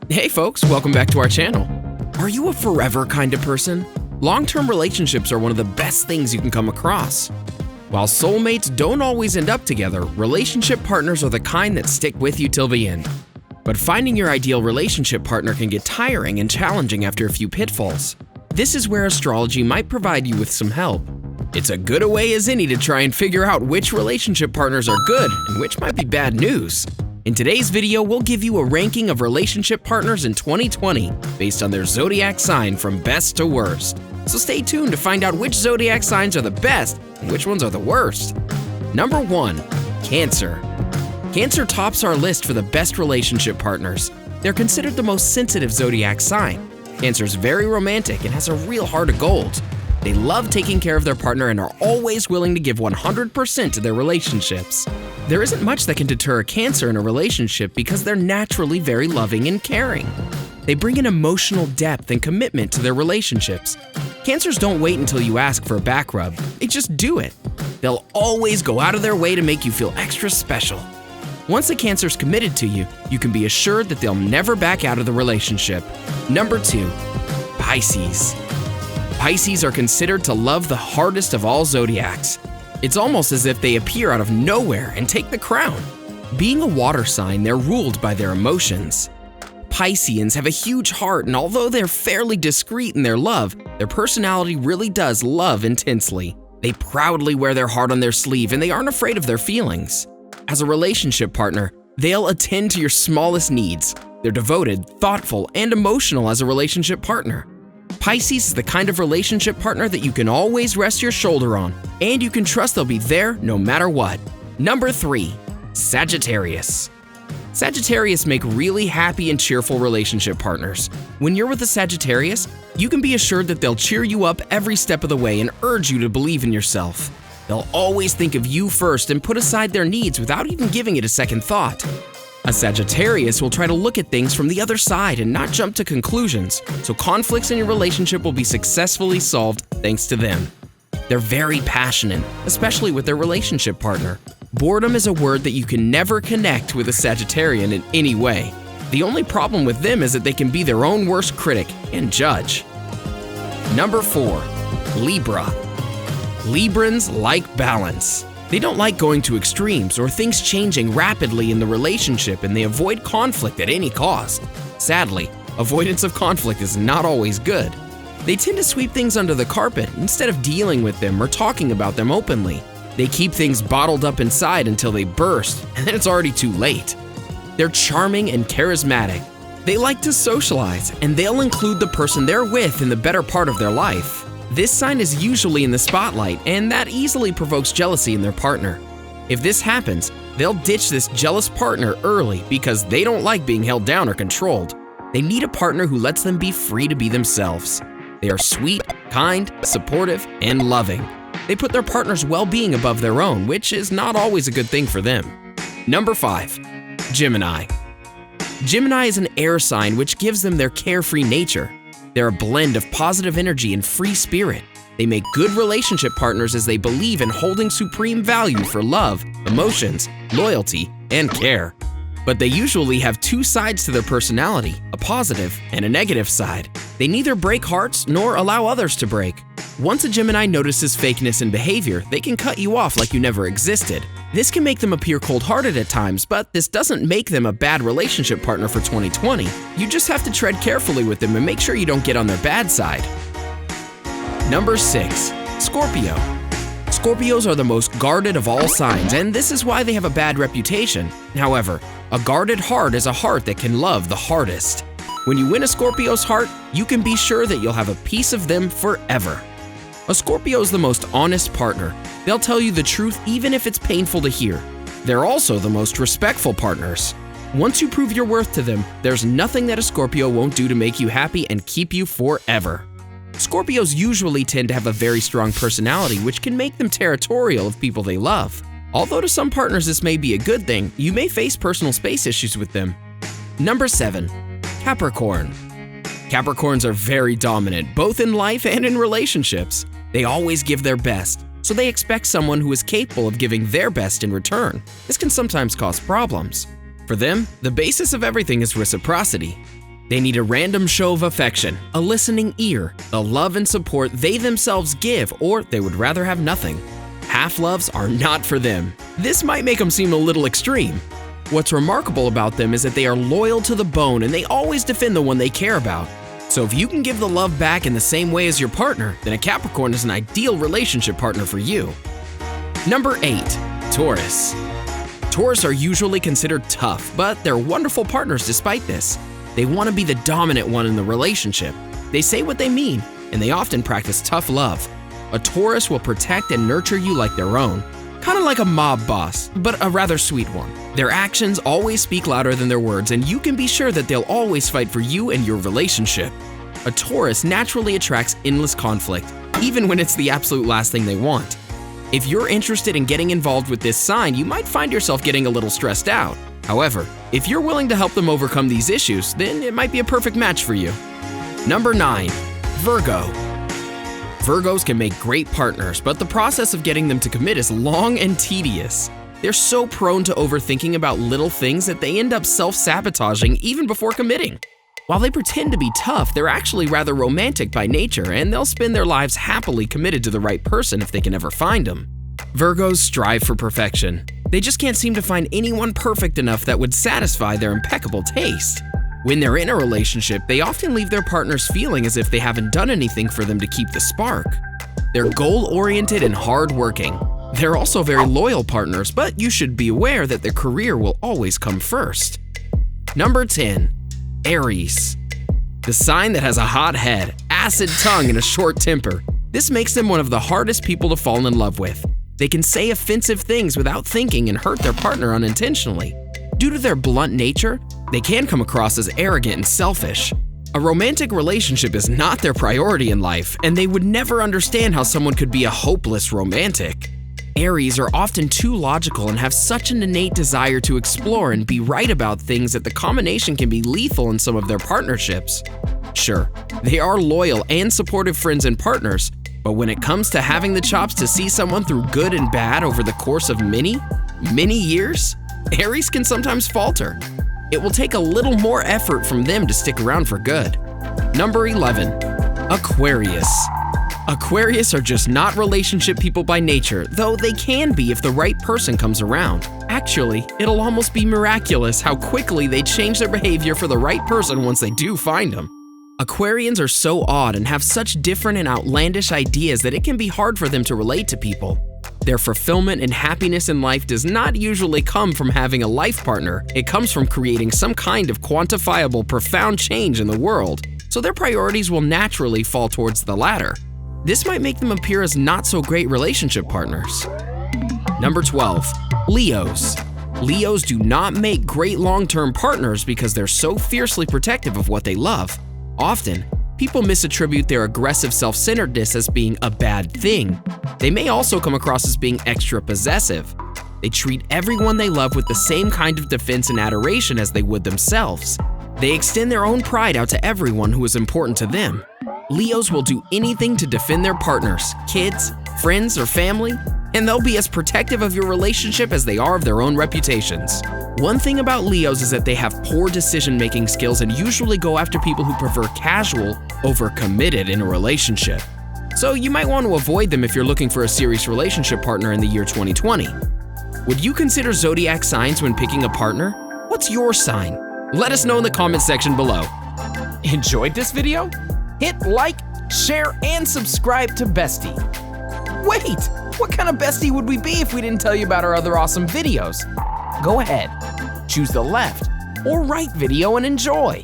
Hey folks, welcome back to our channel. Are you a forever kind of person? Long-term relationships are one of the best things you can come across. While soulmates don't always end up together, relationship partners are the kind that stick with you till the end. But finding your ideal relationship partner can get tiring and challenging after a few pitfalls. This is where astrology might provide you with some help. It's a good a way as any to try and figure out which relationship partners are good and which might be bad news. In today's video, we'll give you a ranking of relationship partners in 2020 based on their zodiac sign from best to worst. So stay tuned to find out which zodiac signs are the best and which ones are the worst. Number 1. Cancer. Cancer tops our list for the best relationship partners. They're considered the most sensitive zodiac sign. Cancer's very romantic and has a real heart of gold. They love taking care of their partner and are always willing to give 100% to their relationships. There isn't much that can deter a Cancer in a relationship because they're naturally very loving and caring. They bring an emotional depth and commitment to their relationships. Cancers don't wait until you ask for a back rub, they just do it. They'll always go out of their way to make you feel extra special. Once a Cancer's committed to you, you can be assured that they'll never back out of the relationship. Number 2. Pisces. Pisces are considered to love the hardest of all zodiacs. It's almost as if they appear out of nowhere and take the crown. Being a water sign, they're ruled by their emotions. Pisceans have a huge heart, and although they're fairly discreet in their love, their personality really does love intensely. They proudly wear their heart on their sleeve, and they aren't afraid of their feelings. As a relationship partner, they'll attend to your smallest needs. They're devoted, thoughtful, and emotional as a relationship partner. Pisces is the kind of relationship partner that you can always rest your shoulder on, and you can trust they'll be there no matter what. Number 3. Sagittarius. Sagittarius make really happy and cheerful relationship partners. When you're with a Sagittarius, you can be assured that they'll cheer you up every step of the way and urge you to believe in yourself. They'll always think of you first and put aside their needs without even giving it a second thought. A Sagittarius will try to look at things from the other side and not jump to conclusions, so conflicts in your relationship will be successfully solved thanks to them. They're very passionate, especially with their relationship partner. Boredom is a word that you can never connect with a Sagittarian in any way. The only problem with them is that they can be their own worst critic and judge. Number 4. Libra. Librans like balance. They don't like going to extremes or things changing rapidly in the relationship, and they avoid conflict at any cost. Sadly, avoidance of conflict is not always good. They tend to sweep things under the carpet instead of dealing with them or talking about them openly. They keep things bottled up inside until they burst, and then it's already too late. They're charming and charismatic. They like to socialize, and they'll include the person they're with in the better part of their life. This sign is usually in the spotlight, and that easily provokes jealousy in their partner. If this happens, they'll ditch this jealous partner early because they don't like being held down or controlled. They need a partner who lets them be free to be themselves. They are sweet, kind, supportive, and loving. They put their partner's well-being above their own, which is not always a good thing for them. Number 5. Gemini. Gemini is an air sign which gives them their carefree nature. They're a blend of positive energy and free spirit. They make good relationship partners as they believe in holding supreme value for love, emotions, loyalty, and care. But they usually have two sides to their personality, a positive and a negative side. They neither break hearts nor allow others to break. Once a Gemini notices fakeness in behavior, they can cut you off like you never existed. This can make them appear cold-hearted at times, but this doesn't make them a bad relationship partner for 2020. You just have to tread carefully with them and make sure you don't get on their bad side. Number 6. Scorpio. Scorpios are the most guarded of all signs, and this is why they have a bad reputation. However, a guarded heart is a heart that can love the hardest. When you win a Scorpio's heart, you can be sure that you'll have a piece of them forever. A Scorpio is the most honest partner. They'll tell you the truth even if it's painful to hear. They're also the most respectful partners. Once you prove your worth to them, there's nothing that a Scorpio won't do to make you happy and keep you forever. Scorpios usually tend to have a very strong personality, which can make them territorial of people they love. Although to some partners this may be a good thing, you may face personal space issues with them. Number 7. Capricorn. Capricorns are very dominant, both in life and in relationships. They always give their best, so they expect someone who is capable of giving their best in return. This can sometimes cause problems. For them, the basis of everything is reciprocity. They need a random show of affection, a listening ear, the love and support they themselves give, or they would rather have nothing. Half-loves are not for them. This might make them seem a little extreme. What's remarkable about them is that they are loyal to the bone and they always defend the one they care about. So if you can give the love back in the same way as your partner, then a Capricorn is an ideal relationship partner for you. Number 8. Taurus. Taurus are usually considered tough, but they're wonderful partners despite this. They want to be the dominant one in the relationship. They say what they mean, and they often practice tough love. A Taurus will protect and nurture you like their own, kind of like a mob boss, but a rather sweet one. Their actions always speak louder than their words, and you can be sure that they'll always fight for you and your relationship. A Taurus naturally attracts endless conflict, even when it's the absolute last thing they want. If you're interested in getting involved with this sign, you might find yourself getting a little stressed out. However, if you're willing to help them overcome these issues, then it might be a perfect match for you. Number 9. Virgo. Virgos can make great partners, but the process of getting them to commit is long and tedious. They're so prone to overthinking about little things that they end up self-sabotaging even before committing. While they pretend to be tough, they're actually rather romantic by nature, and they'll spend their lives happily committed to the right person if they can ever find them. Virgos strive for perfection. They just can't seem to find anyone perfect enough that would satisfy their impeccable taste. When they're in a relationship, they often leave their partners feeling as if they haven't done anything for them to keep the spark. They're goal-oriented and hard-working. They're also very loyal partners, but you should be aware that their career will always come first. Number 10. Aries. The sign that has a hot head, acid tongue, and a short temper. This makes them one of the hardest people to fall in love with. They can say offensive things without thinking and hurt their partner unintentionally. Due to their blunt nature, they can come across as arrogant and selfish. A romantic relationship is not their priority in life, and they would never understand how someone could be a hopeless romantic. Aries are often too logical and have such an innate desire to explore and be right about things that the combination can be lethal in some of their partnerships. Sure, they are loyal and supportive friends and partners, but when it comes to having the chops to see someone through good and bad over the course of many years, Aries can sometimes falter. It will take a little more effort from them to stick around for good. Number 11. Aquarius. Aquarius are just not relationship people by nature, though they can be if the right person comes around. Actually, it'll almost be miraculous how quickly they change their behavior for the right person once they do find them. Aquarians are so odd and have such different and outlandish ideas that it can be hard for them to relate to people. Their fulfillment and happiness in life does not usually come from having a life partner. It comes from creating some kind of quantifiable, profound change in the world, so their priorities will naturally fall towards the latter. This might make them appear as not so great relationship partners. Number 12. Leos. Leos do not make great long-term partners because they're so fiercely protective of what they love. Often, people misattribute their aggressive self-centeredness as being a bad thing. They may also come across as being extra possessive. They treat everyone they love with the same kind of defense and adoration as they would themselves. They extend their own pride out to everyone who is important to them. Leos will do anything to defend their partners, kids, friends, or family, and they'll be as protective of your relationship as they are of their own reputations. One thing about Leos is that they have poor decision-making skills and usually go after people who prefer casual over committed in a relationship. So you might want to avoid them if you're looking for a serious relationship partner in the year 2020. Would you consider zodiac signs when picking a partner? What's your sign? Let us know in the comment section below. Enjoyed this video? Hit like, share, and subscribe to Bestie. Wait, what kind of bestie would we be if we didn't tell you about our other awesome videos? Go ahead, choose the left or right video and enjoy.